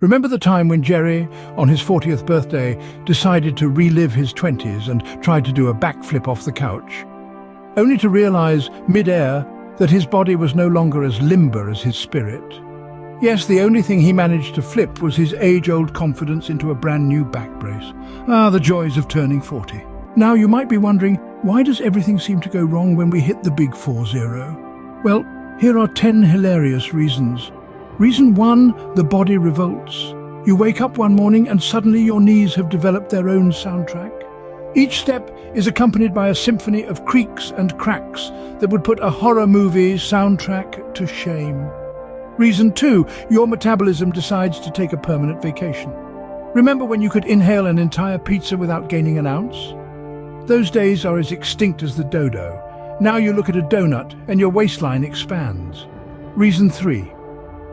Remember the time when Jerry, on his 40th birthday, decided to relive his 20s and tried to do a backflip off the couch? Only to realize, mid-air, that his body was no longer as limber as his spirit. Yes, the only thing he managed to flip was his age-old confidence into a brand new back brace. Ah, the joys of turning 40. Now you might be wondering, why does everything seem to go wrong when we hit the big 40? Well, here are 10 hilarious reasons. Reason 1, the body revolts. You wake up one morning and suddenly your knees have developed their own soundtrack. Each step is accompanied by a symphony of creaks and cracks that would put a horror movie soundtrack to shame. Reason 2, your metabolism decides to take a permanent vacation. Remember when you could inhale an entire pizza without gaining an ounce? Those days are as extinct as the dodo. Now you look at a donut and your waistline expands. Reason 3,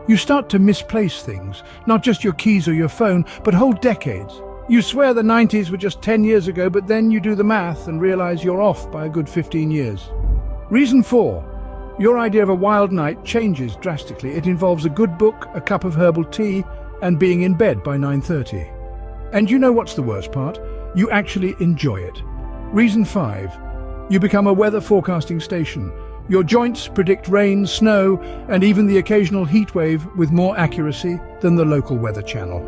you start to misplace things, not just your keys or your phone, but whole decades. You swear the 90s were just 10 years ago, but then you do the math and realize you're off by a good 15 years. Reason 4, your idea of a wild night changes drastically. It involves a good book, a cup of herbal tea, and being in bed by 9:30. And you know what's the worst part? You actually enjoy it. Reason 5, you become a weather forecasting station. Your joints predict rain, snow, and even the occasional heat wave with more accuracy than the local weather channel.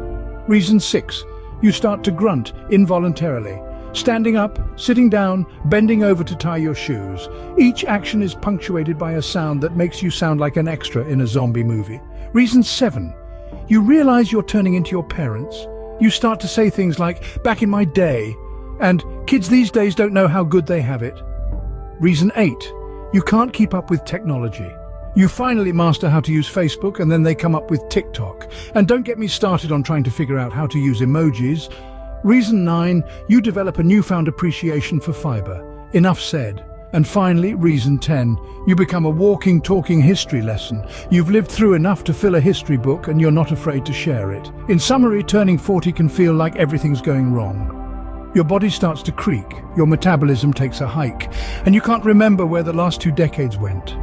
Reason 6, you start to grunt involuntarily. Standing up, sitting down, bending over to tie your shoes. Each action is punctuated by a sound that makes you sound like an extra in a zombie movie. Reason 7, you realize you're turning into your parents. You start to say things like, "back in my day," and "kids these days don't know how good they have it." Reason 8, you can't keep up with technology. You finally master how to use Facebook and then they come up with TikTok. And don't get me started on trying to figure out how to use emojis. Reason 9, you develop a newfound appreciation for fiber. Enough said. And finally, reason 10, you become a walking, talking history lesson. You've lived through enough to fill a history book and you're not afraid to share it. In summary, turning 40 can feel like everything's going wrong. Your body starts to creak, your metabolism takes a hike, and you can't remember where the last 2 decades went.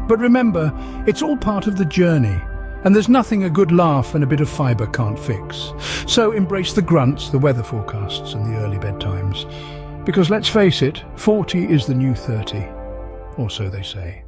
But remember, it's all part of the journey, and there's nothing a good laugh and a bit of fiber can't fix. So embrace the grunts, the weather forecasts, and the early bedtimes. Because let's face it, 40 is the new 30, or so they say.